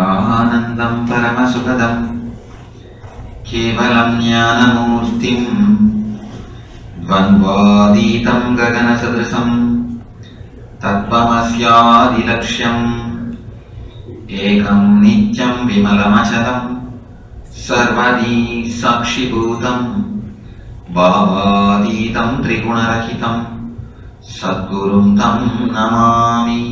आनन्दं परमसुखदं केवलं ज्ञानमूर्तिं द्वन्द्वातीतं गगनसदृशं तत्त्वमस्यादिलक्ष्यम् एकं नित्यं विमलमचलं सर्वदी साक्षिभूतं भावातीतं त्रिगुणरहितं सद्गुरुं तं Namami.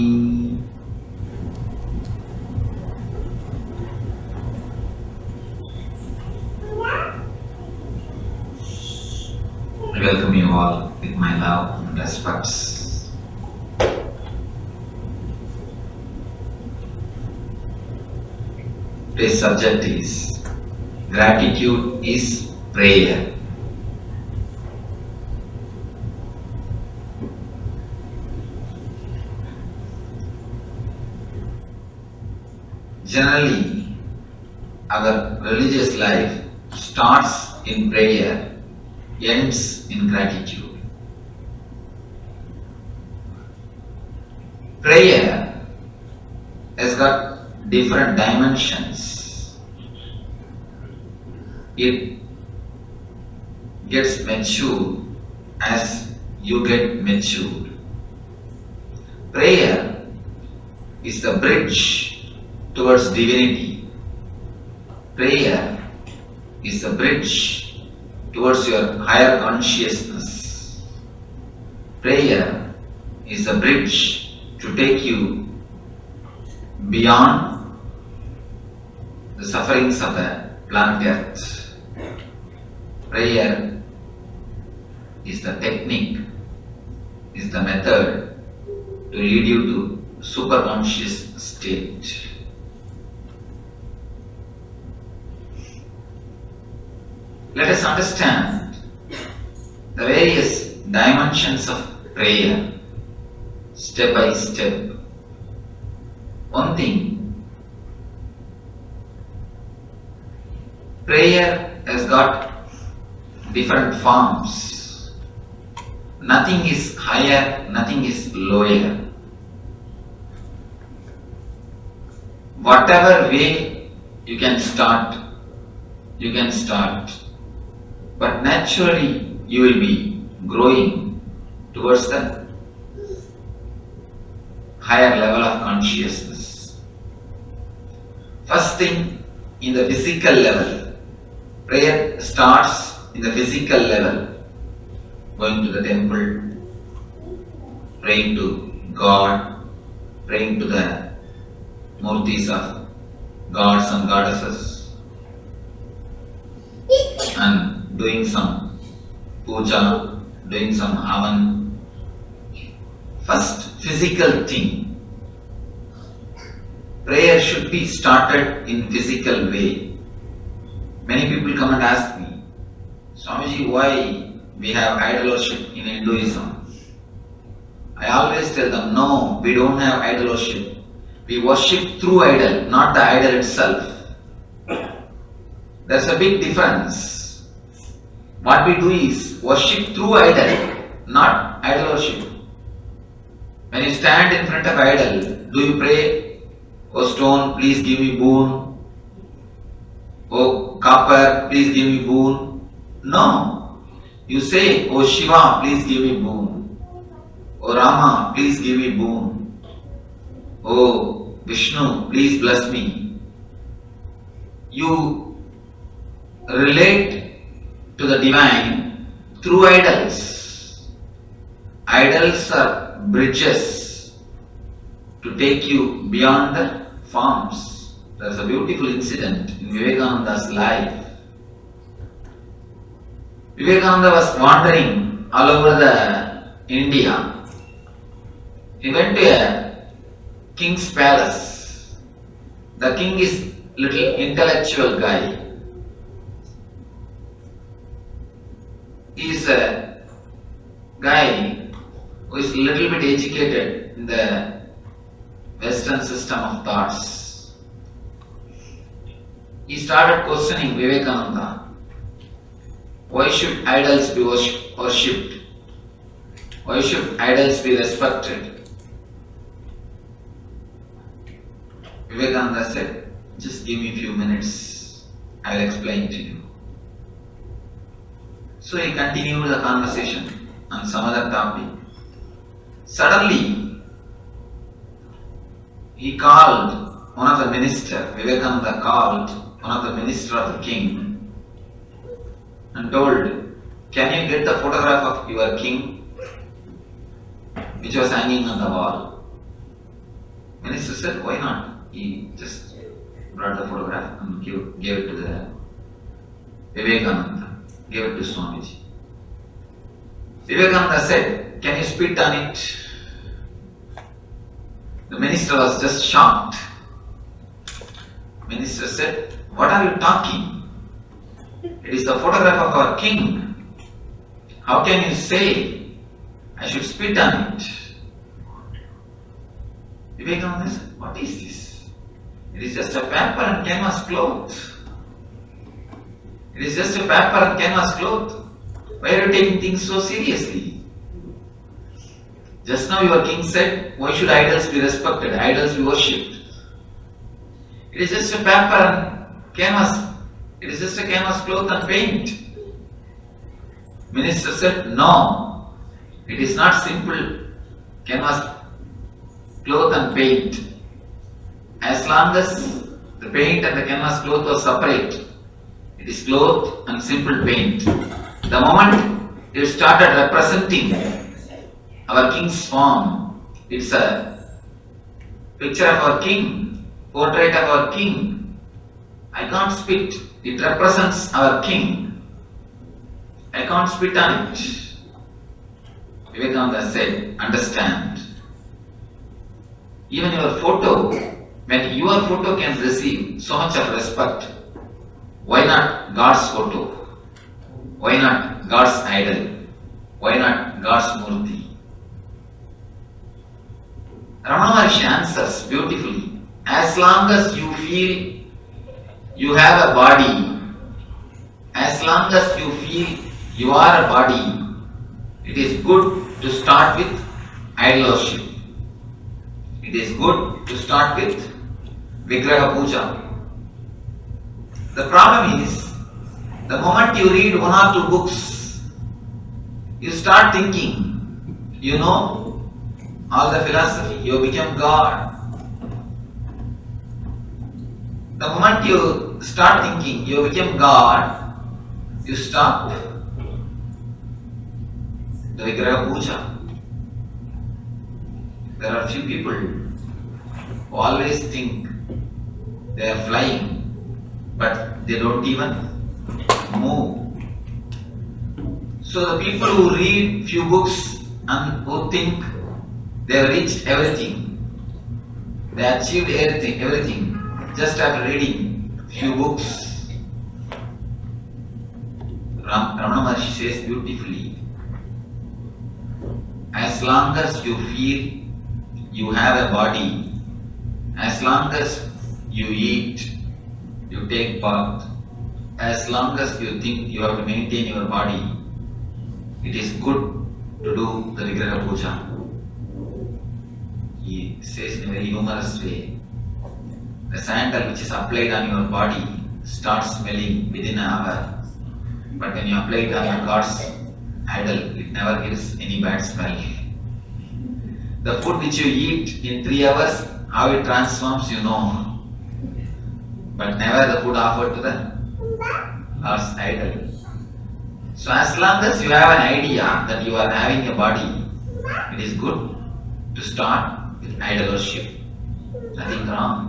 I welcome you all with my love and respects. Today's subject is gratitude is prayer. Generally, our religious life starts in prayer, ends in gratitude. Prayer has got different dimensions. It gets mature as you get matured. Prayer is the bridge towards divinity. Prayer is the bridge towards your higher consciousness. Prayer is the bridge to take you beyond the sufferings of the planet Earth. Prayer is the technique, is the method to lead you to superconscious state. Let us understand the various dimensions of prayer step by step. One thing, prayer has got different forms. Nothing is higher, nothing is lower. Whatever way you can start, you can start. But naturally, you will be growing towards the higher level of consciousness. First thing, in the physical level, prayer starts in the physical level, going to the temple, praying to God, praying to the murtis of gods and goddesses, and doing some puja, doing some havan. First physical thing. Prayer should be started in physical way. Many people come and ask me, Swamiji, why we have idol worship in Hinduism? I always tell them, no, we don't have idol worship. We worship through idol, not the idol itself. There's a big difference. What we do is worship through idol, not idol worship. When you stand in front of idol, do you pray, "Oh stone, please give me boon. Oh copper, please give me boon"? No. You say, "Oh Shiva, please give me boon. Oh Rama, please give me boon. Oh Vishnu, please bless me." You relate to the divine through idols. Idols are bridges to take you beyond the forms. There is a beautiful incident in Vivekananda's life. Vivekananda was wandering all over the India. He went to a king's palace. The king is little intellectual guy. He is a guy who is a little bit educated in the Western system of thoughts. He started questioning Vivekananda. Why should idols be worshipped? Why should idols be respected? Vivekananda said, Just give me a few minutes, I will explain to you. So he continued the conversation on some other topic. Suddenly, he called one of the ministers, Vivekananda called one of the ministers of the king and told, "Can you get the photograph of your king?" which was hanging on the wall. Minister said, "Why not?" He just brought the photograph and gave it to the Vivekananda, gave it to Swamiji. Vivekananda said, "Can you spit on it?" The minister was just shocked. Minister said, "What are you talking? It is the photograph of our king. How can you say I should spit on it?" Vivekananda said, "What is this? It is just a paper and canvas cloth. It is just a paper and canvas cloth. Why are you taking things so seriously? Just now your king said, why should idols be respected, idols be worshipped? It is just a paper and canvas. It is just a canvas cloth and paint." Minister said, "No, it is not simple canvas cloth and paint. As long as the paint and the canvas cloth are separate, it is cloth and simple paint. The moment you started representing our king's form, it's a picture of our king, portrait of our king. I can't spit. It represents our king. I can't spit on it." Vivekananda said, "Understand. Even your photo, when your photo can receive so much of respect, why not God's photo? Why not God's idol? Why not God's murti?" Ramana Maharshi answers beautifully. As long as you feel you have a body, as long as you feel you are a body, it is good to start with idol worship. It is good to start with Vigraha puja. The problem is, the moment you read one or two books, you start thinking, you know all the philosophy, you become God. The moment you start thinking you become God, you stop the Vigraha puja. There are few people who always think they are flying, but they don't even move. So the people who read few books and who think they have reached everything, they achieved everything just after reading few books. Ramana Maharshi says beautifully, as long as you feel you have a body, as long as you eat, you take bath, as long as you think you have to maintain your body, it is good to do the Vigraha puja. He says in a very humorous way, the sandal which is applied on your body starts smelling within an hour, but when you apply it on your God's idol, it never gives any bad smell. The food which you eat in 3 hours, how it transforms, you know, but never the food offered to the God's idol. So as long as you have an idea that you are having a body, it is good to start with idol worship. Nothing wrong.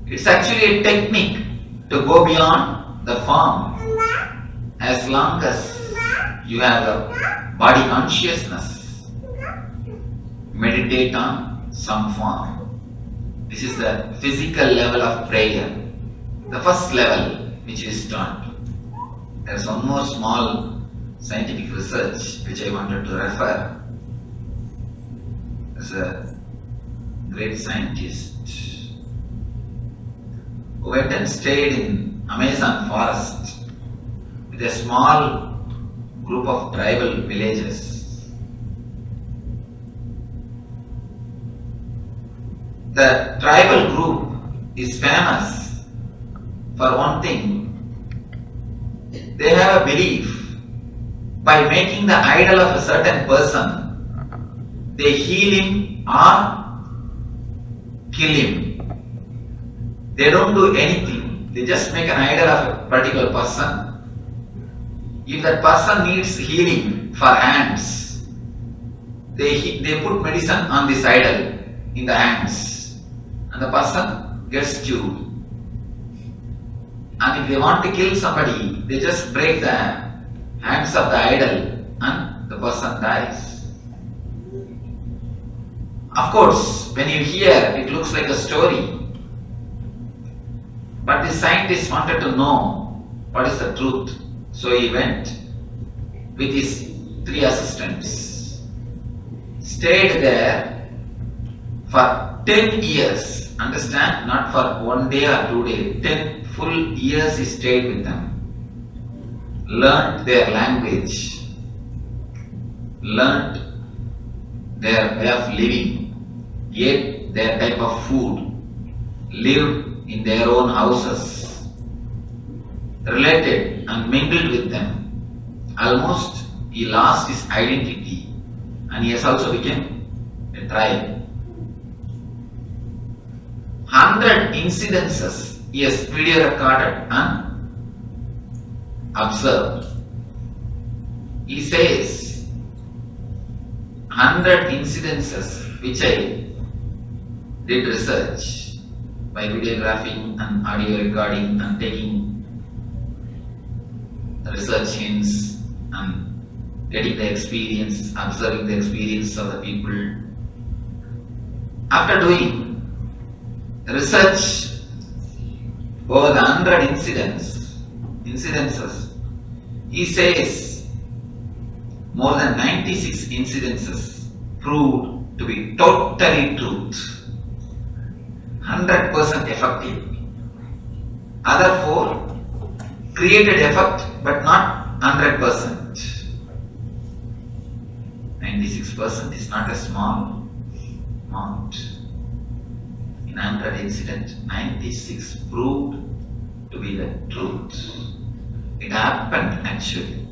It's actually a technique to go beyond the form. As long as you have a body consciousness, meditate on some form. This is the physical level of prayer, the first level which we start. There is one more small scientific research which I wanted to refer. There's a great scientist who went and stayed in Amazon forest with a small group of tribal villages. The tribal group is famous for one thing. They have a belief by making the idol of a certain person, they heal him or kill him. They don't do anything. They just make an idol of a particular person. If that person needs healing for hands, they put medicine on this idol in the hands and the person gets cured. And if they want to kill somebody, they just break the hands of the idol and the person dies. Of course, when you hear, it looks like a story. But the scientist wanted to know what is the truth. So he went with his 3 assistants, stayed there for 10 years. Understand? Not for 1 day or 2 days. 10 full years he stayed with them. Learned their language, learned their way of living, ate their type of food, lived in their own houses, related and mingled with them. Almost he lost his identity and he has also become a tribe. 100 incidences he has video recorded and observed. He says 100 incidences which I did research by videographing and audio recording and taking research hints and getting the experience, observing the experience of the people. After doing research over the 100 incidences, he says more than 96 incidences proved to be totally truth, 100% effective. Other 4 created effect but not 100%. 96% is not a small amount. In 100 incidents, 96 proved to be the truth. It happened actually.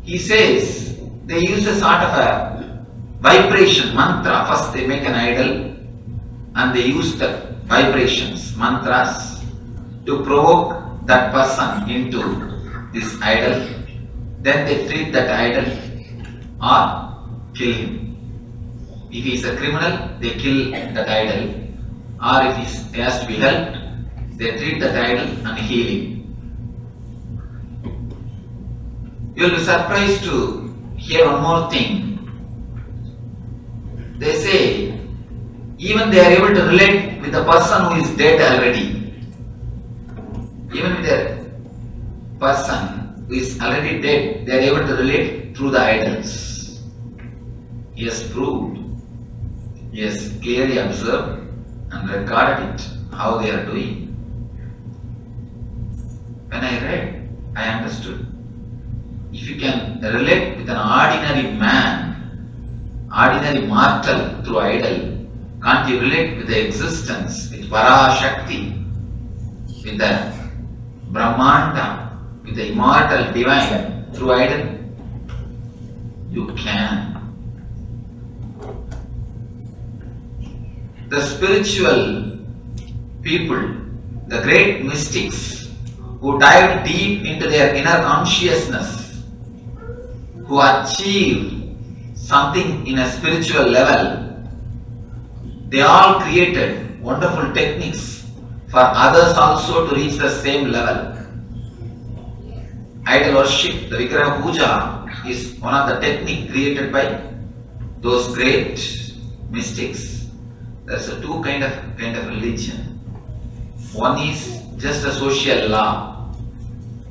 He says they use a sort of a vibration mantra. First they make an idol and they use the vibrations, mantras, to provoke that person into this idol. Then they treat that idol or kill him. If he is a criminal, they kill that idol. Or if he has to be helped, they treat that idol and heal him. You will be surprised to hear one more thing. They say even they are able to relate with the person who is dead already. Even with the person who is already dead, they are able to relate through the idols. He has proved, he has clearly observed and recorded it, how they are doing. When I read, I understood. If you can relate with an ordinary man, ordinary mortal through idol, can't you relate with the existence, with Parashakti, with the Brahmanda, with the immortal divine through idol? You can. The spiritual people, the great mystics who dive deep into their inner consciousness, who achieved something in a spiritual level, they all created wonderful techniques for others also to reach the same level. Idol worship, the Vigraha puja, is one of the techniques created by those great mystics. There is a two kind of religion. One is just a social law.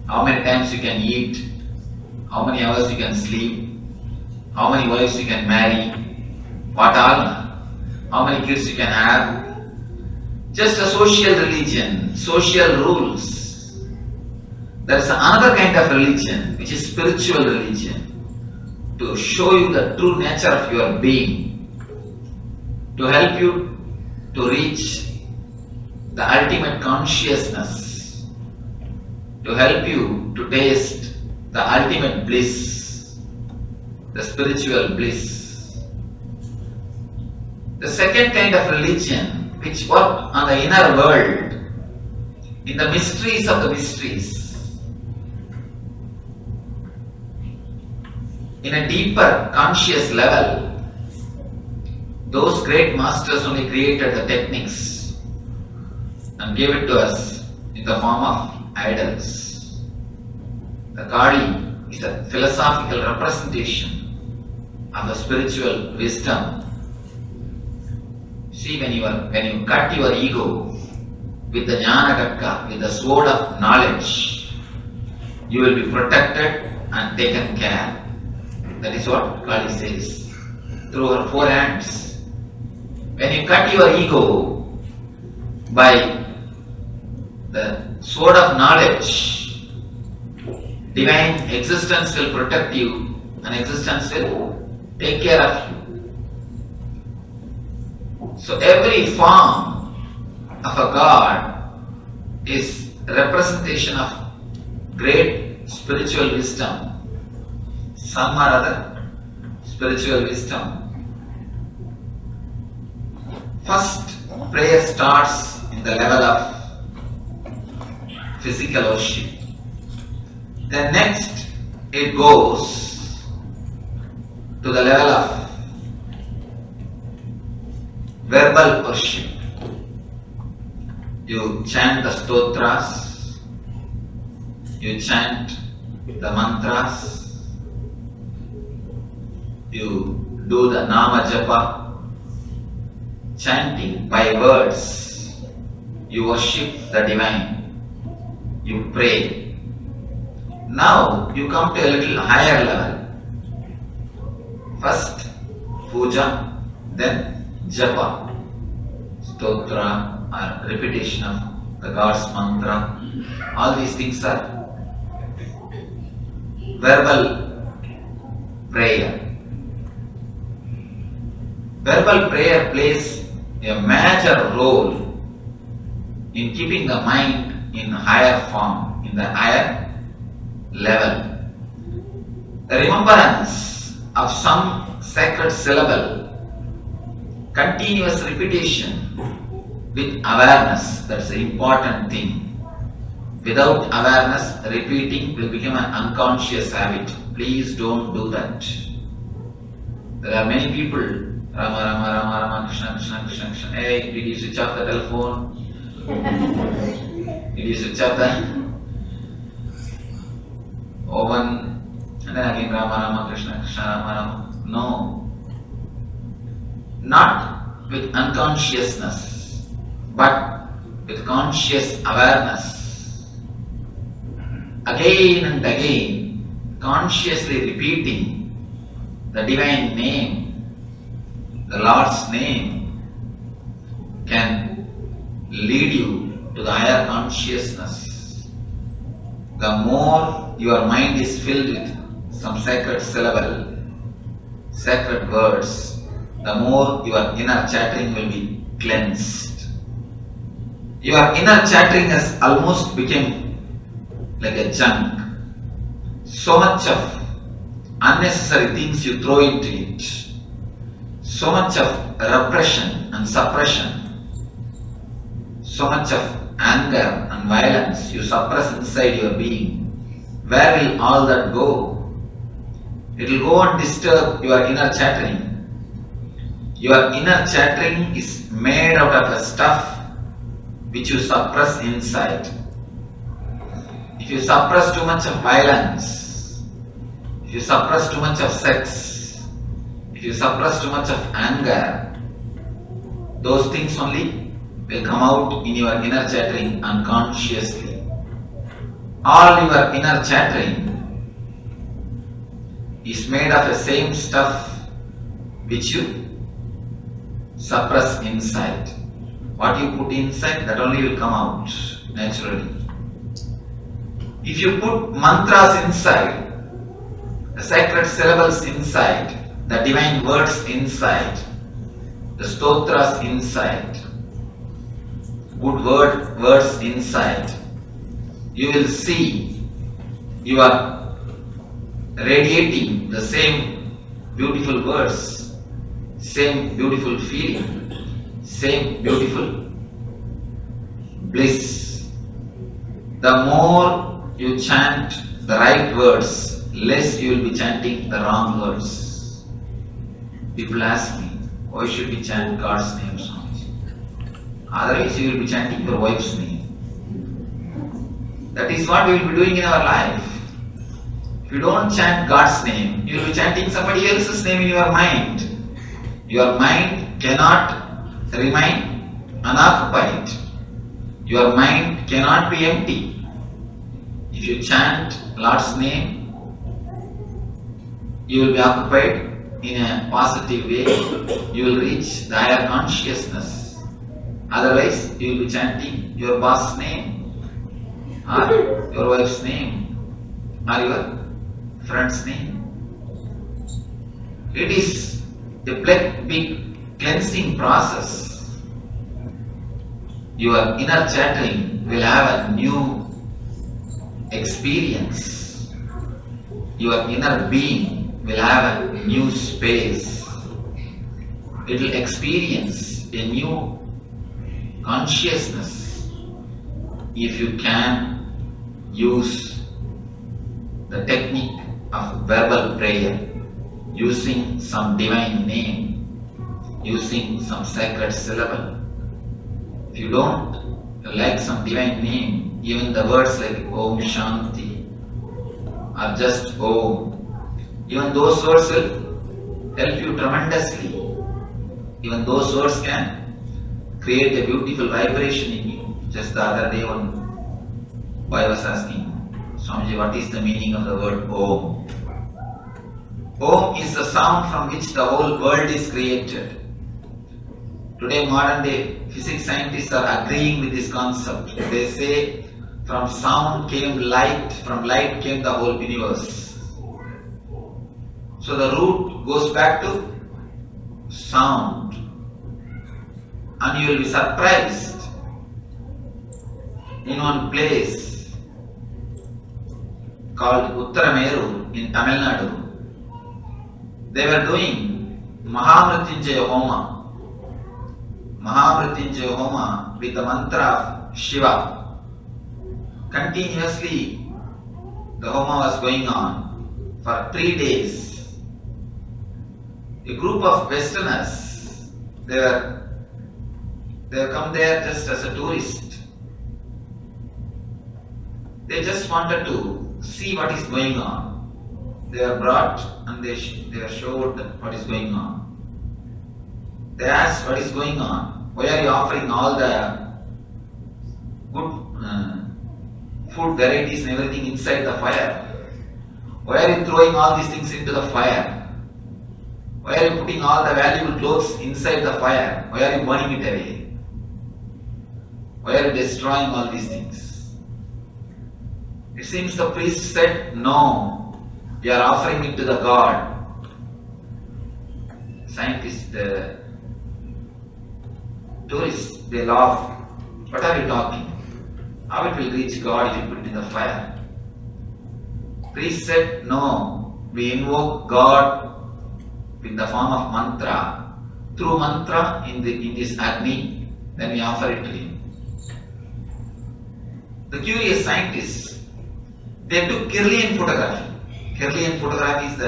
How many times you can eat, how many hours you can sleep, how many wives you can marry, what all, how many kids you can have. Just a social religion, social rules. There is another kind of religion which is spiritual religion, to show you the true nature of your being, to help you to reach the ultimate consciousness, to help you to taste the ultimate bliss, the spiritual bliss. The second kind of religion, which work on the inner world, in the mysteries of the mysteries, in a deeper conscious level. Those great masters only created the techniques and gave it to us in the form of idols. The Kali is a philosophical representation of the spiritual wisdom. See, when you cut your ego with the Jnana Katka, with the sword of knowledge, you will be protected and taken care. That is what Kali says through her four hands. When you cut your ego by the sword of knowledge, divine existence will protect you and existence will take care of you. So every form of a god is a representation of great spiritual wisdom. Some or other spiritual wisdom. First, prayer starts in the level of physical worship. Then next, it goes to the level of verbal worship. You chant the stotras, you chant the mantras, you do the nama japa, chanting by words, you worship the divine, you pray. Now you come to a little higher level. First puja, then japa, stotra or repetition of the God's mantra. All these things are verbal prayer. Verbal prayer plays a major role in keeping the mind in higher form, in the higher level. The remembrance of some sacred syllable, continuous repetition with awareness, that's the important thing. Without awareness, repeating will become an unconscious habit. Please don't do that. There are many people, Rama, Rama, Rama, Rama, Krishna, Krishna, Krishna, Krishna. Hey, did you switch off the telephone? Did you switch off the oven? And then again Rama, Rama, Krishna, Krishna, Rama, Rama. No. Not with unconsciousness, but with conscious awareness. Again and again, consciously repeating the divine name, the Lord's name, can lead you to the higher consciousness. The more your mind is filled with some sacred syllable, sacred words, the more your inner chattering will be cleansed. Your inner chattering has almost become like a junk. So much of unnecessary things you throw into it. So much of repression and suppression, so much of anger and violence you suppress inside your being. Where will all that go? It will go and disturb your inner chattering. Your inner chattering is made out of a stuff which you suppress inside. If you suppress too much of violence, if you suppress too much of sex, if you suppress too much of anger, those things only will come out in your inner chattering unconsciously. All your inner chattering is made of the same stuff which you suppress inside. What you put inside, that only will come out naturally. If you put mantras inside, the sacred syllables inside, the divine words inside, the stotras inside, good words inside, you will see you are radiating the same beautiful words, same beautiful feeling, same beautiful bliss. The more you chant the right words, less you will be chanting the wrong words. People ask me, why should we chant God's name so much? Otherwise you will be chanting your wife's name. That is what we will be doing in our life. If you don't chant God's name, you will be chanting somebody else's name in your mind. Your mind cannot remain unoccupied. Your mind cannot be empty. If you chant Lord's name, you will be occupied in a positive way. You will reach the higher consciousness. Otherwise, you will be chanting your boss's name, or your wife's name, or your friend's name. It is a big cleansing process. Your inner chattering will have a new experience. Your inner being will have a new space. It will experience a new consciousness if you can use the technique of verbal prayer, using some divine name, using some sacred syllable. If you don't like some divine name, even the words like Om Shanti or just Om, even those words will help you tremendously. Even those words can create a beautiful vibration in you. Just the other day one boy was asking, Swamiji, what is the meaning of the word Om? Om is the sound from which the whole world is created. Today modern day physics scientists are agreeing with this concept. They say from sound came light, from light came the whole universe. So the root goes back to sound, and you will be surprised. In one place called Uttarameru in Tamil Nadu, they were doing Mahamrityunjaya Homa. Mahamrityunjaya Homa with the mantra of Shiva. Continuously the Homa was going on for 3 days. A group of Westerners, they have come there just as a tourist. They just wanted to see what is going on. They are brought and they are showed what is going on. They asked, what is going on? Why are you offering all the good food varieties and everything inside the fire? Why are you throwing all these things into the fire? Why are you putting all the valuable clothes inside the fire? Why are you burning it away? Why are you destroying all these things? It seems the priest said, no, we are offering it to the God. Scientists, the tourists, they laugh. What are you talking? How it will reach God if you put it in the fire? Priest said, no, we invoke God in the form of mantra. Through mantra in this Agni, then we offer it to Him. The curious scientists, they took Kirlian photography. Kirlian photography is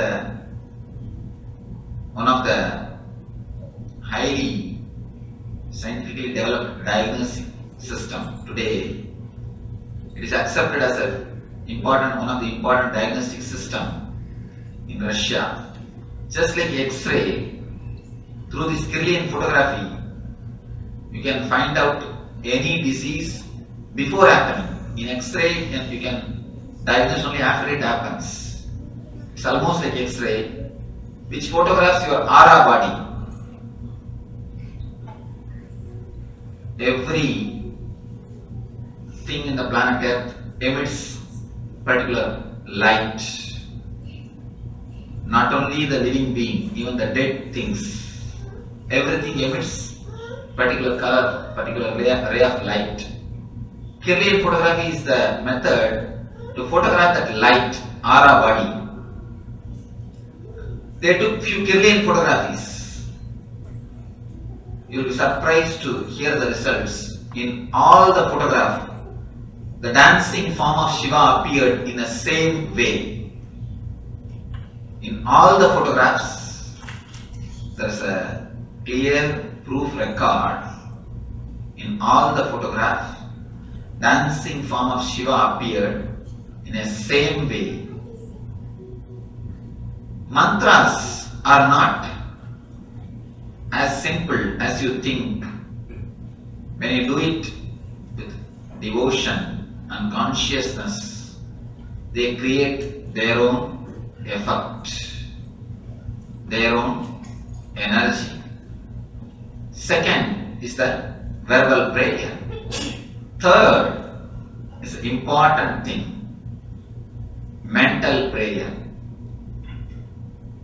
one of the highly scientifically developed diagnostic system today. It is accepted as one of the important diagnostic system in Russia. Just like X-ray, through this Kirlian photography, you can find out any disease before happening. In X-ray, you can diagnose only after it happens. It's almost like X-ray, which photographs your aura body. Every thing in the planet Earth emits particular light. Not only the living being, even the dead things. Everything emits particular color, particular ray of light. Kirlian photography is the method to photograph that light, aura body. They took few Kirlian photographies. You will be surprised to hear the results. In all the photograph, the dancing form of Shiva appeared in the same way. In all the photographs, there is a clear proof record. In all the photographs, dancing form of Shiva appeared in the same way. Mantras are not as simple as you think. When you do it with devotion and consciousness, they create their own effect, their own energy. Second is the verbal prayer. Third is the important thing, mental prayer.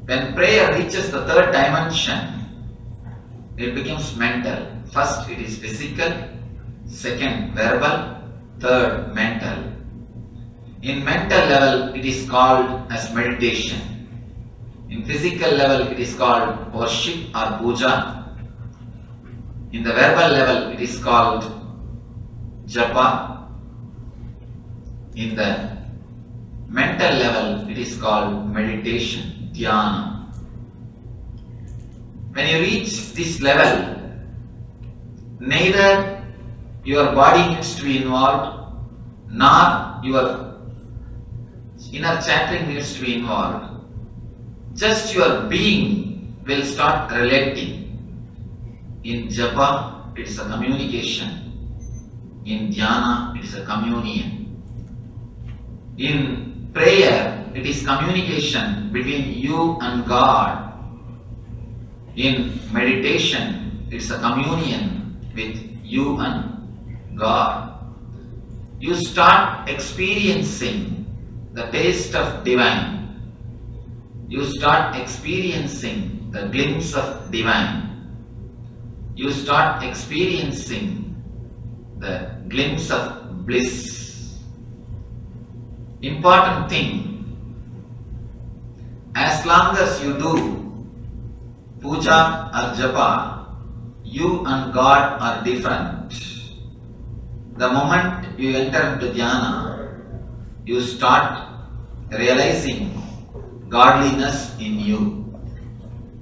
When prayer reaches the third dimension, it becomes mental. First it is physical, second verbal, third mental. In mental level it is called as meditation. In physical level it is called worship or puja. In the verbal level it is called Japa. In the mental level it is called meditation, Dhyana. When you reach this level, neither your body needs to be involved, nor your inner chanting needs to be involved. Just your being will start relating. In Japa, it is a communication. In Dhyana, it is a communion. In prayer, it is communication between you and God. In meditation, it is a communion with you and God. You start experiencing the taste of divine. You start experiencing the glimpse of divine. You start experiencing the glimpse of bliss. Important thing, as long as you do puja or japa, you and God are different. The moment you enter into Dhyana, you start realizing godliness in you.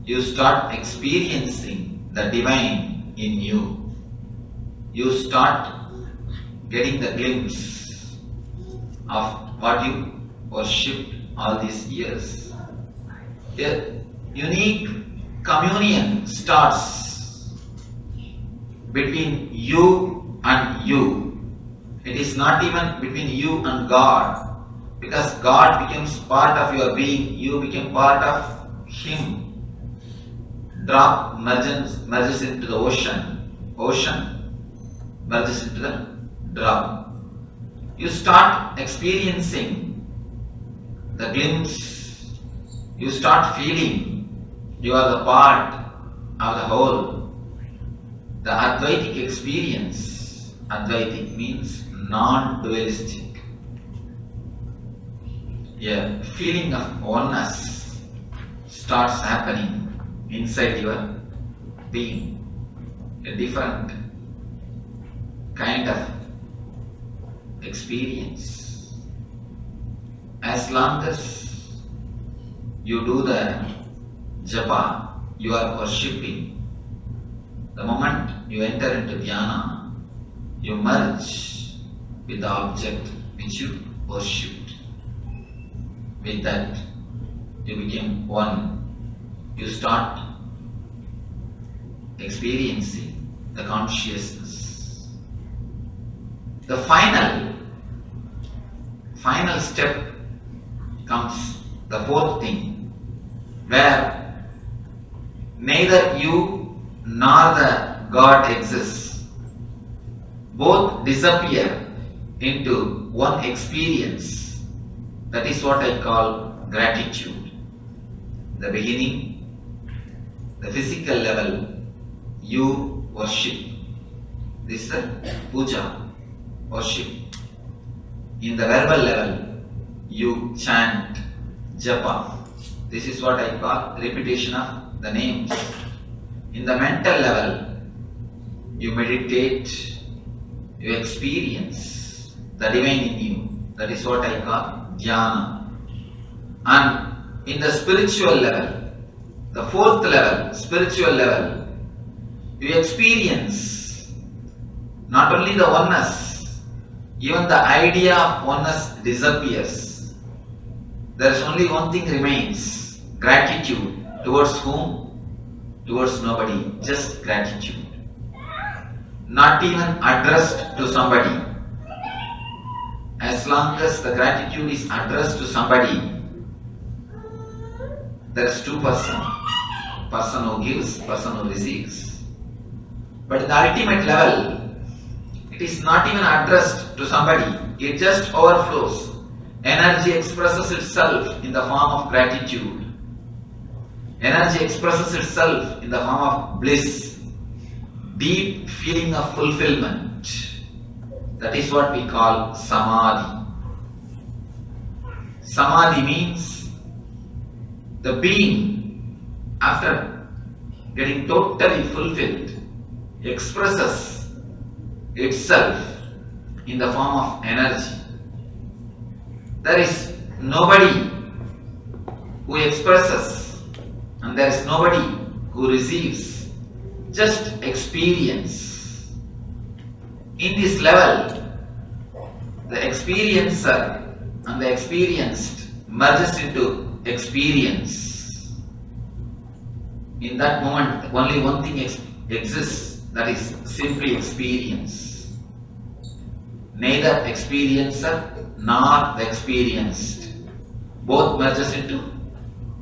You start experiencing the divine in you. You start getting the glimpse of what you worshipped all these years. A unique communion starts between you and you. It is not even between you and God, because God becomes part of your being, you become part of Him. Drop merges into the ocean, ocean merges into the drop. You start experiencing the glimpse, you start feeling you are the part of the whole. The Advaitic experience, Advaitic means non-dualistic. A feeling of oneness starts happening inside your being. A different kind of experience. As long as you do the japa, you are worshipping. The moment you enter into Dhyana, you merge with the object which you worshipped. With that, you become one. You start experiencing the consciousness. The final step comes, the fourth thing, where neither you nor the God exists. Both disappear into one experience. That is what I call gratitude. The beginning, the physical level, you worship. This is the puja, worship. In the verbal level, you chant Japa. This is what I call repetition of the names. In the mental level, you meditate, you experience the divine in you. That is what I call Dhyana. And in the spiritual level, the fourth level, spiritual level, you experience not only the oneness, even the idea of oneness disappears. There is only one thing remains, gratitude. Towards whom? Towards nobody, just gratitude. Not even addressed to somebody. As long as the gratitude is addressed to somebody, there is two persons. Person who gives, person who receives. But at the ultimate level, it is not even addressed to somebody. It just overflows. Energy expresses itself in the form of gratitude. Energy expresses itself in the form of bliss. Deep feeling of fulfillment. That is what we call samadhi. Samadhi means the being, after getting totally fulfilled, expresses itself in the form of energy. There is nobody who expresses and there is nobody who receives, just experience. In this level, the experiencer and the experienced merges into experience. In that moment, only one thing exists, that is simply experience. Neither experiencer nor the experienced. Both merges into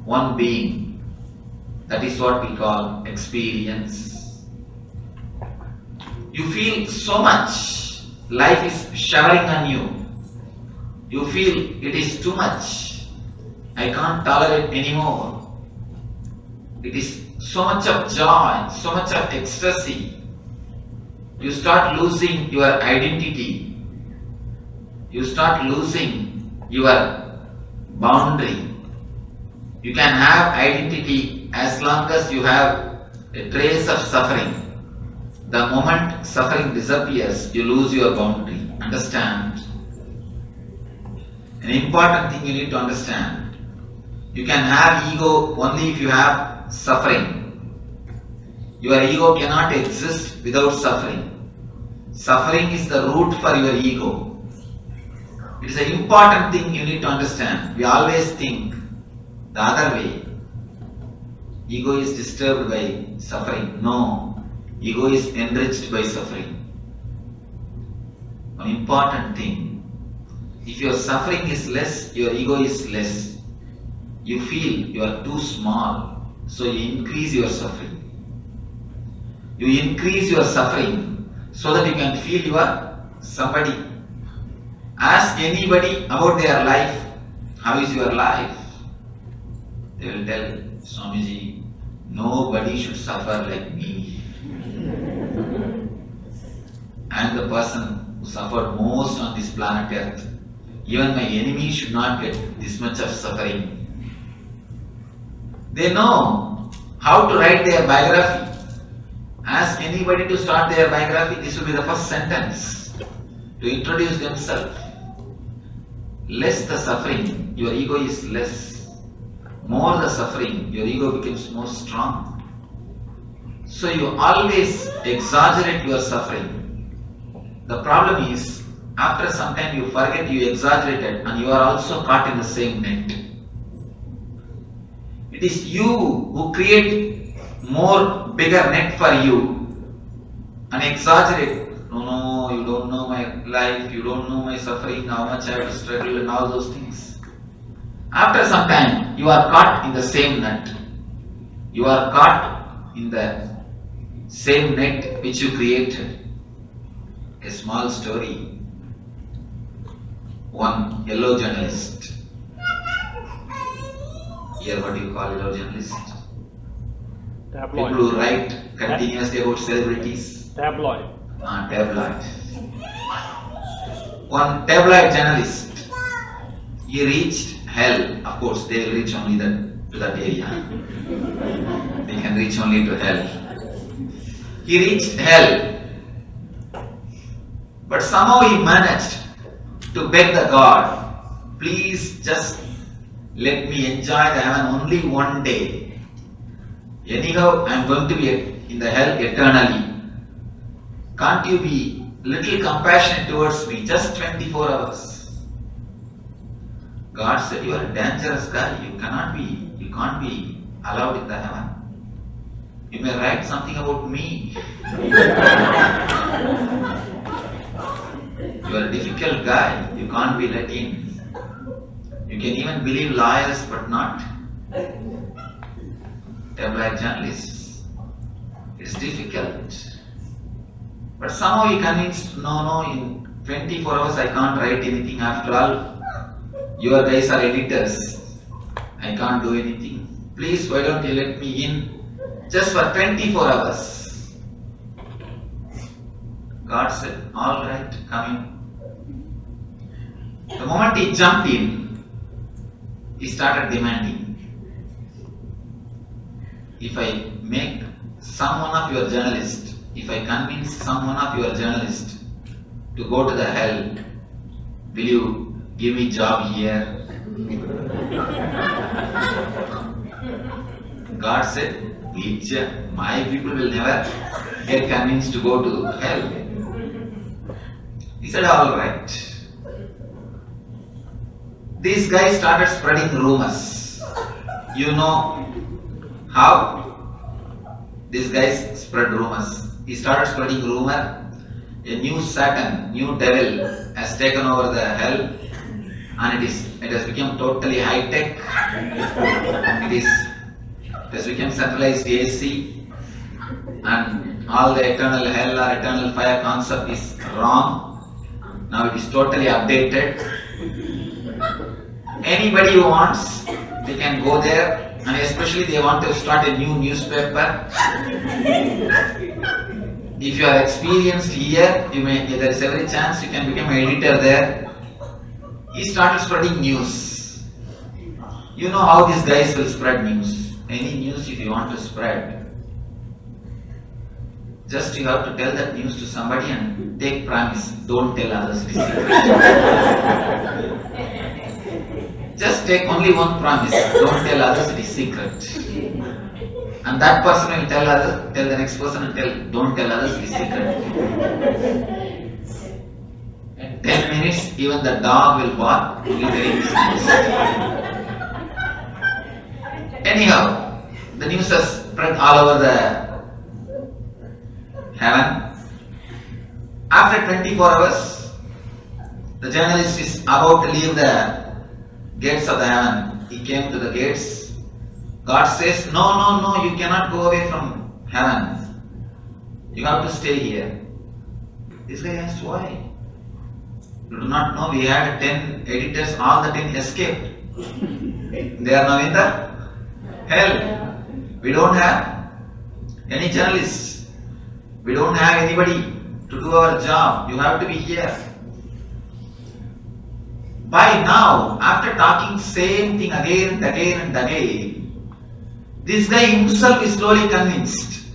one being. That is what we call experience. You feel so much, life is showering on you. You feel it is too much. I can't tolerate anymore. It is so much of joy, so much of ecstasy. You start losing your identity. You start losing your boundary. You can have identity as long as you have a trace of suffering. The moment suffering disappears, you lose your boundary. Understand? An important thing you need to understand. You can have ego only if you have suffering. Your ego cannot exist without suffering. Suffering is the root for your ego. It is an important thing you need to understand. We always think the other way. Ego is disturbed by suffering. No. Ego is enriched by suffering. An important thing. If your suffering is less, your ego is less. You feel you are too small, so you increase your suffering. You increase your suffering so that you can feel you are somebody. Ask anybody about their life. How is your life? They will tell, Swamiji, nobody should suffer like me. I am the person who suffered most on this planet Earth. Even my enemy should not get this much of suffering. They know how to write their biography. Ask anybody to start their biography, this will be the first sentence to introduce themselves. Less the suffering, your ego is less. More the suffering, your ego becomes more strong. So you always exaggerate your suffering. The problem is, after some time you forget you exaggerated and you are also caught in the same net. It is you who create more bigger net for you and exaggerate. No, you don't know my life, you don't know my suffering, how much I have to struggle and all those things. After some time, you are caught in the same net. You are caught in the same net which you created. A small story. One yellow journalist. Here, what do you call yellow journalist? Tabloid. People who write continuously about celebrities. Tabloid. Tabloid. One tabloid journalist, he reached hell. Of course, they will reach only to that area. They can reach only to hell. He reached hell, but somehow he managed to beg the God, please just let me enjoy the heaven only one day. Anyhow, I am going to be in the hell eternally. Can't you be little compassionate towards me, just 24 hours? God said, you are a dangerous guy, you can't be allowed in the heaven. You may write something about me. You are a difficult guy, you can't be let in. You can even believe liars but not tabloid journalists. It's difficult. But somehow he convinced, no, in 24 hours I can't write anything. After all, your guys are editors. I can't do anything. Please, why don't you let me in just for 24 hours? God said, all right, come in. The moment he jumped in, he started demanding, if I make someone of your journalist, if I convince someone of your journalist to go to the hell, will you give me job here? God said, my people will never get convinced to go to hell. He said, all right. These guys started spreading rumors. You know how these guys spread rumors. He started spreading rumor. A new Satan, new devil has taken over the hell, and it has become totally high tech. It has become centralized AC, and all the eternal hell or eternal fire concept is wrong. Now it is totally updated. Anybody who wants, they can go there, and especially they want to start a new newspaper. If you are experienced here, there is every chance you can become an editor there. He started spreading news. You know how these guys will spread news. Any news if you want to spread, just you have to tell that news to somebody and take promise, don't tell others it is secret. Just take only one promise, don't tell others it is secret. And that person will tell the next person and don't tell others it is secret. In 10 minutes, even the dog will bark, will be very distressed. Anyhow, the news has spread all over the heaven. After 24 hours, the journalist is about to leave the gates of the heaven. He came to the gates. God says, no, you cannot go away from heaven. You have to stay here. This guy asked, why? You do not know, we had 10 editors, all the 10 escaped. They are now in the hell. We don't have any journalists. We don't have anybody to do our job. You have to be here. By now, after talking same thing again and again and again, this guy himself is slowly convinced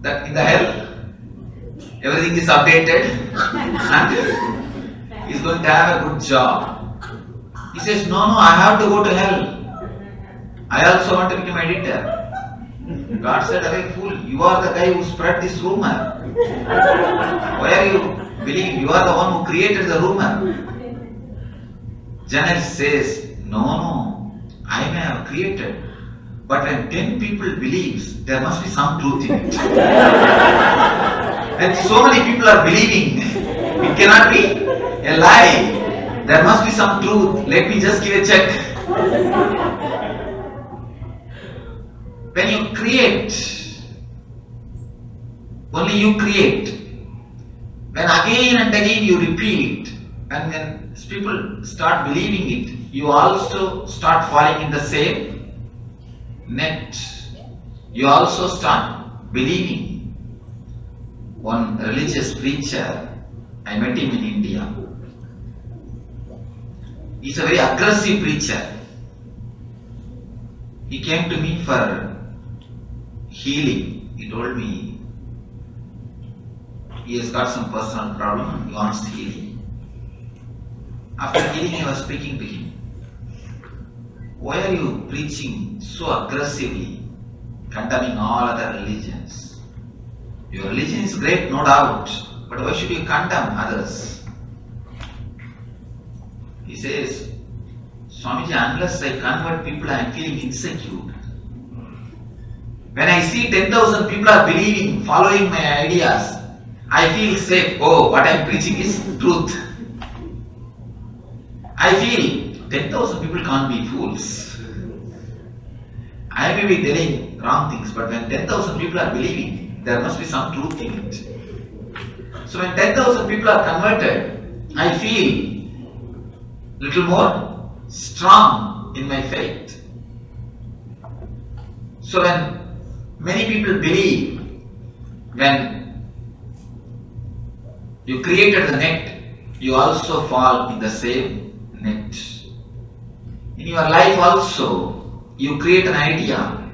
that in the hell, everything is updated and he is going to have a good job. He says, no, I have to go to hell. I also want to become editor. God said, "Hey fool, you are the guy who spread this rumor. Why are you believing? You are the one who created the rumor." Journalist says, no, I may have created. But when 10 people believes, there must be some truth in it. And so many people are believing, it cannot be a lie. There must be some truth. Let me just give a check. When you create, only you create. When again and again you repeat, and when people start believing it, you also start falling in the same net. You also start believing. One religious preacher, I met him in India. He's a very aggressive preacher. He came to me for healing. He told me he has got some personal problem, he wants healing. After healing, I was speaking to him. Why are you preaching so aggressively, condemning all other religions? Your religion is great, no doubt, but why should you condemn others? He says, Swamiji, unless I convert people, I am feeling insecure. When I see 10,000 people are believing, following my ideas, I feel safe. Oh, what I am preaching is truth. I feel 10,000 people can't be fools. I may be telling wrong things, but when 10,000 people are believing, there must be some truth in it. So when 10,000 people are converted, I feel little more strong in my faith. So when many people believe, when you created the net, you also fall in the same net. In your life also, you create an idea.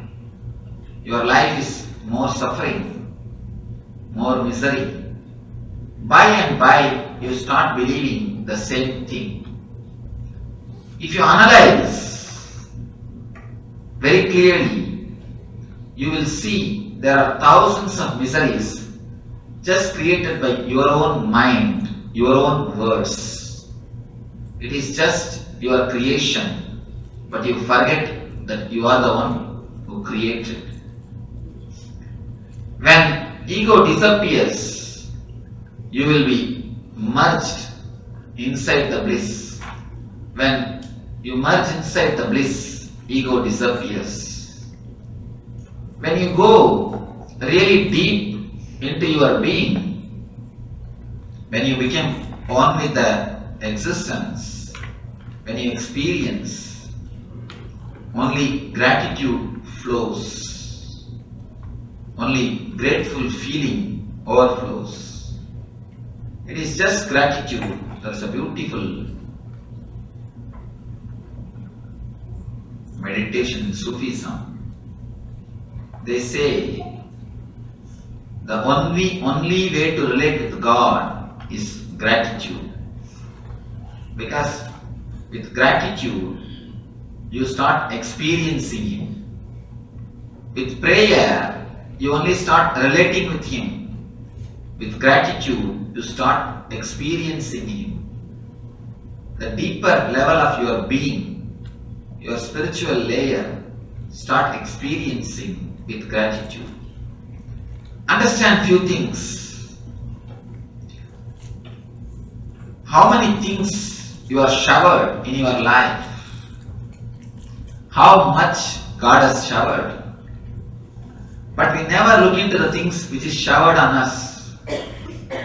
Your life is more suffering, more misery. By and by, you start believing the same thing. If you analyze very clearly, you will see there are thousands of miseries just created by your own mind, your own words. It is just your creation, but you forget that you are the one who created. When ego disappears, you will be merged inside the bliss. When you merge inside the bliss, ego disappears. When you go really deep into your being, when you become one with the existence, when you experience, only gratitude flows, only grateful feeling overflows. It is just gratitude. That's a beautiful meditation in Sufism. They say the only way to relate with God is gratitude. Because with gratitude, you start experiencing Him. With prayer, you only start relating with Him. With gratitude, you start experiencing Him. The deeper level of your being, your spiritual layer, start experiencing with gratitude. Understand few things. How many things you are showered in your life? How much God has showered? But we never look into the things which is showered on us.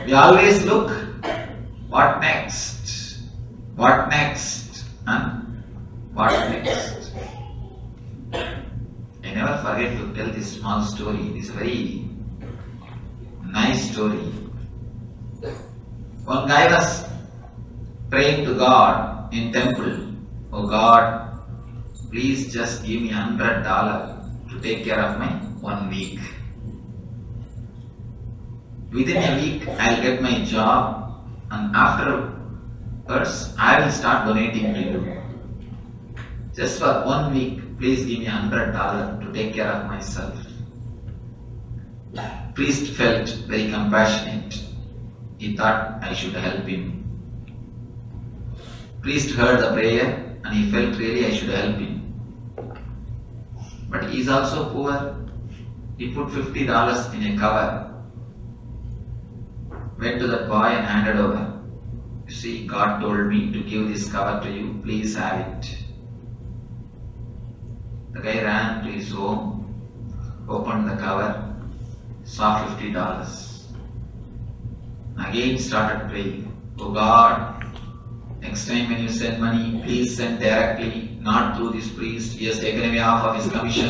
We always look, what next? What next? And what next? I never forget to tell this small story. It is a very nice story. One guy was praying to God in temple. Oh God, please just give me $100 to take care of my 1 week. Within a week, I'll get my job, and afterwards, I will start donating to you. Just for 1 week, please give me $100 to take care of myself. Priest felt very compassionate. He thought I should help him. Priest heard the prayer and he felt really I should help him. But he is also poor. He put $50 in a cover, went to that boy and handed over. You see, God told me to give this cover to you, please have it. The guy ran to his home, opened the cover, saw $50. Again started praying, oh God, next time when you send money, please send directly, not through this priest. He has taken away half of his commission.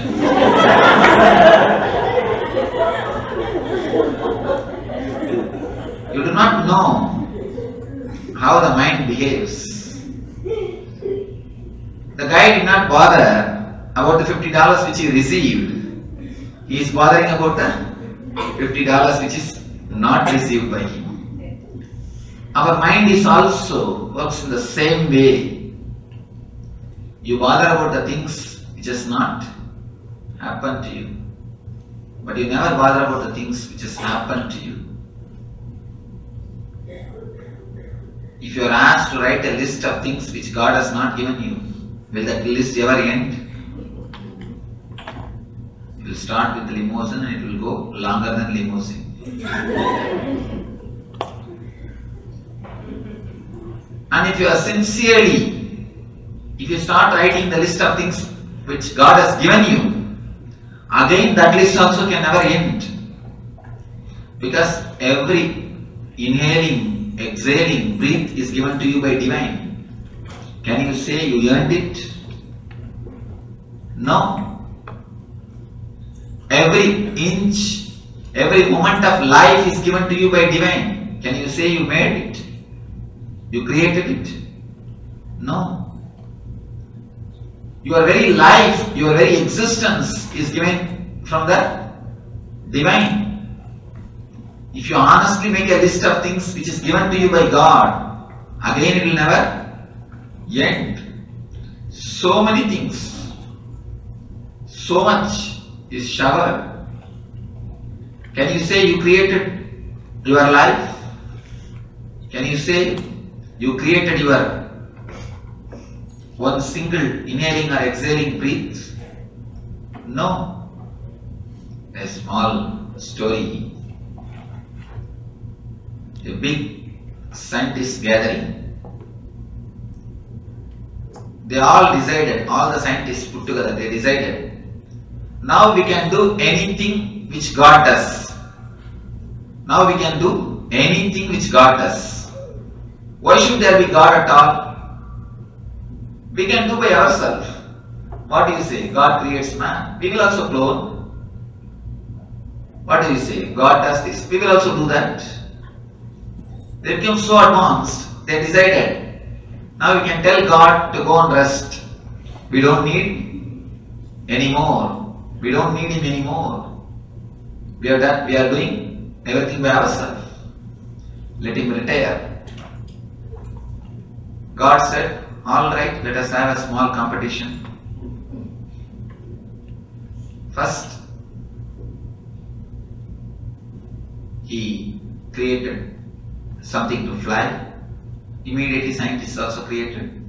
You do not know how the mind behaves. The guy did not bother about the $50 which he received. He is bothering about the $50 which is not received by him. Our mind is also works in the same way. You bother about the things which has not happened to you, but you never bother about the things which has happened to you. If you are asked to write a list of things which God has not given you, will that list ever end? It will start with limousine and it will go longer than limousine. And if you are sincerely, if you start writing the list of things which God has given you, again that list also can never end. Because every inhaling, exhaling breath is given to you by divine. Can you say you earned it? No. Every inch, every moment of life is given to you by divine. Can you say you made it? You created it? No. Your very life, your very existence is given from the divine. If you honestly make a list of things which is given to you by God, again it will never end. So many things, so much is showered. Can you say you created your life? Can you say you created your one single inhaling or exhaling breath? No. A small story. A big scientist gathering. They all decided, all the scientists put together, they decided, now we can do anything which God does. Now we can do anything which God does. Why should there be God at all? We can do by ourselves. What do you say? God creates man. We will also clone. What do you say? God does this. We will also do that. They became so advanced, they decided, now we can tell God to go and rest. We don't need anymore. We don't need Him anymore. We are doing everything by ourselves. Let Him retire. God said, alright, let us have a small competition. First, He created something to fly. Immediately scientists also created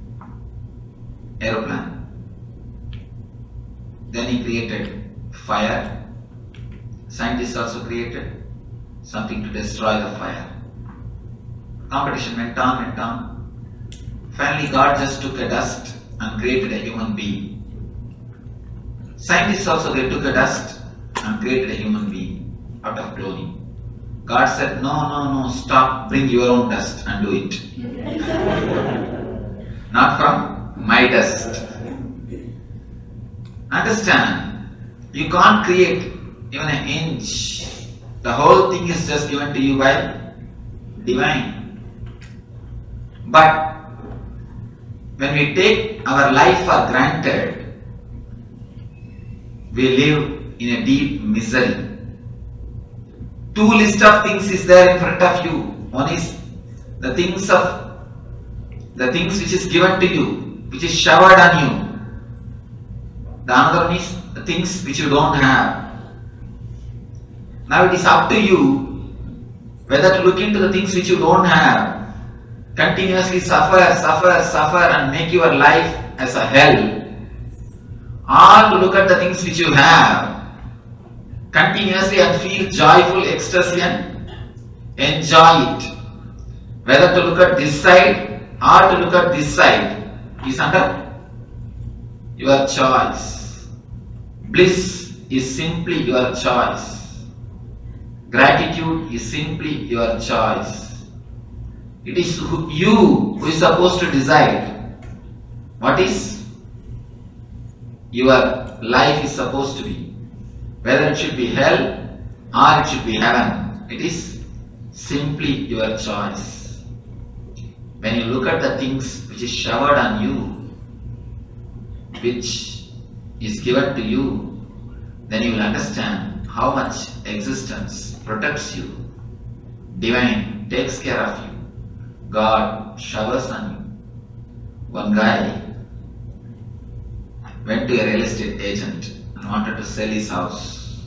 aeroplane. Then He created fire. Scientists also created something to destroy the fire. Competition went on and on. Finally, God just took a dust and created a human being. Scientists also they took a dust and created a human being out of cloning. God said, no, stop, bring your own dust and do it. Not from my dust. Understand, you can't create even an inch. The whole thing is just given to you by divine. But when we take our life for granted, we live in a deep misery. Two list of things is there in front of you. One is the things which is given to you, which is showered on you. The another one is the things which you don't have. Now it is up to you whether to look into the things which you don't have, continuously suffer and make your life as a hell, or to look at the things which you have continuously and feel joyful ecstasy and enjoy it. Whether to look at this side or to look at this side is under your choice. Bliss is simply your choice. Gratitude is simply your choice. It is you who is supposed to decide what is your life is supposed to be. Whether it should be hell or it should be heaven. It is simply your choice. When you look at the things which is showered on you, which is given to you, then you will understand how much existence protects you. Divine takes care of you. God showers on you. One guy went to a real estate agent and wanted to sell his house.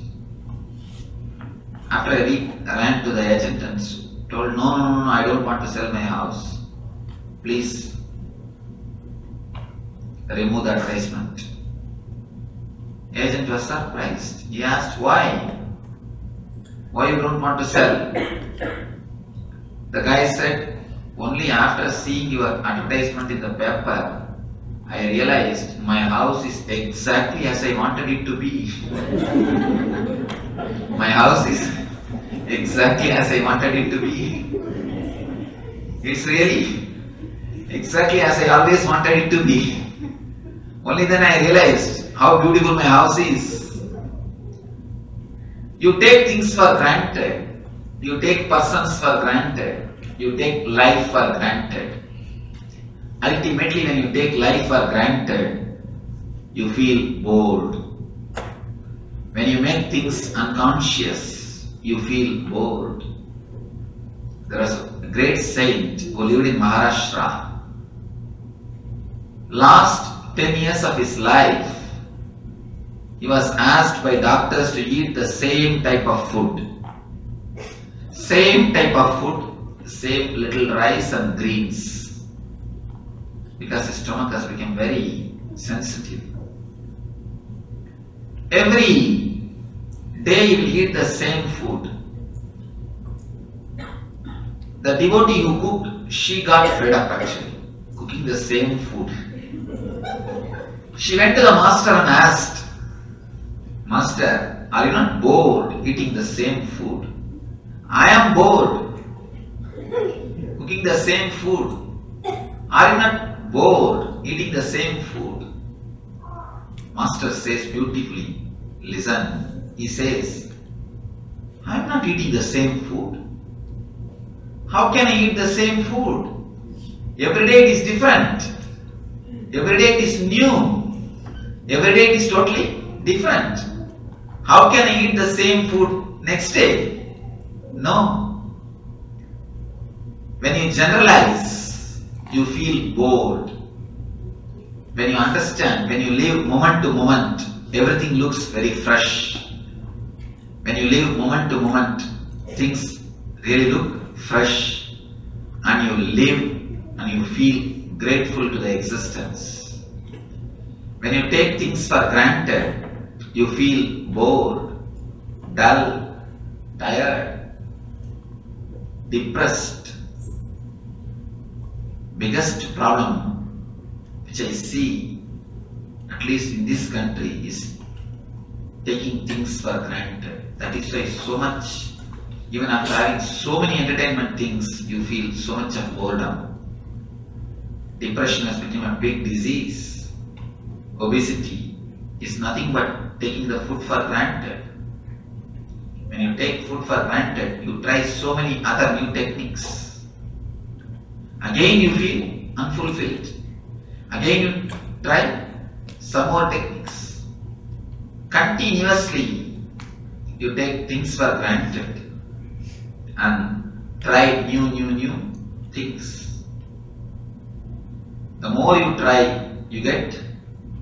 After a week, I ran to the agent and told, no, I don't want to sell my house. Please remove the advertisement. Agent was surprised. He asked, why? Why you don't want to sell? The guy said, only after seeing your advertisement in the paper, I realized my house is exactly as I wanted it to be. My house is exactly as I wanted it to be. It's really exactly as I always wanted it to be. Only then I realized how beautiful my house is. You take things for granted. You take persons for granted. You take life for granted. Ultimately, when you take life for granted, you feel bored. When you make things unconscious, you feel bored. There was a great saint who lived in Maharashtra. Last 10 years of his life, he was asked by doctors to eat the same type of food. Same type of food, same little rice and greens. Because his stomach has become very sensitive. Every day he will eat the same food. The devotee who cooked, she got fed up actually, cooking the same food. She went to the master and asked, Master, are you not bored eating the same food? I am bored cooking the same food. Are you not bored eating the same food? Master says beautifully, listen, he says, I am not eating the same food. How can I eat the same food? Every day it is different. Every day it is new. Every day it is totally different. How can I eat the same food next day? No. When you generalize, you feel bored. When you understand, when you live moment to moment, everything looks very fresh. When you live moment to moment, things really look fresh, and you live and you feel grateful to the existence. When you take things for granted, you feel bored, dull, tired, depressed. Biggest problem which I see, at least in this country, is taking things for granted. That is why so much, even after having so many entertainment things, you feel so much of boredom. Depression has become a big disease. Obesity is nothing but taking the food for granted. When you take food for granted, you try so many other new techniques. Again you feel unfulfilled. Again you try some more techniques. Continuously you take things for granted and try new things. The more you try, you get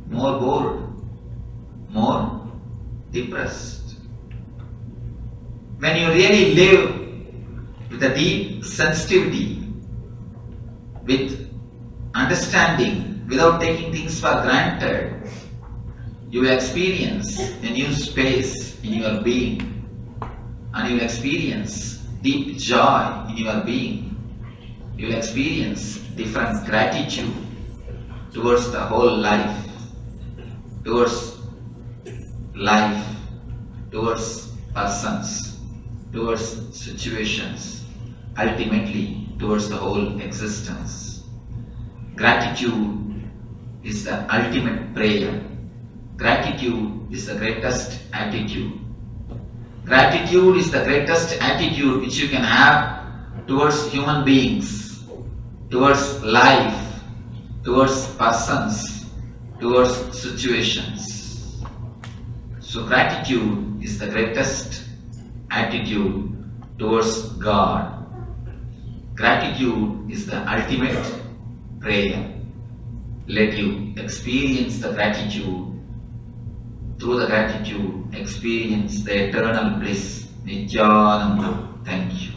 more bored, more depressed. When you really live with a deep sensitivity, with understanding, without taking things for granted, you will experience a new space in your being, and you will experience deep joy in your being. You will experience different gratitude towards the whole life, towards persons, towards situations, ultimately towards the whole existence. Gratitude is the ultimate prayer. Gratitude is the greatest attitude. Gratitude is the greatest attitude which you can have towards human beings, towards life, towards persons, towards situations. So gratitude is the greatest attitude towards God. Gratitude is the ultimate prayer. Let you experience the gratitude. Through the gratitude, experience the eternal bliss. Nithyananda. Thank you.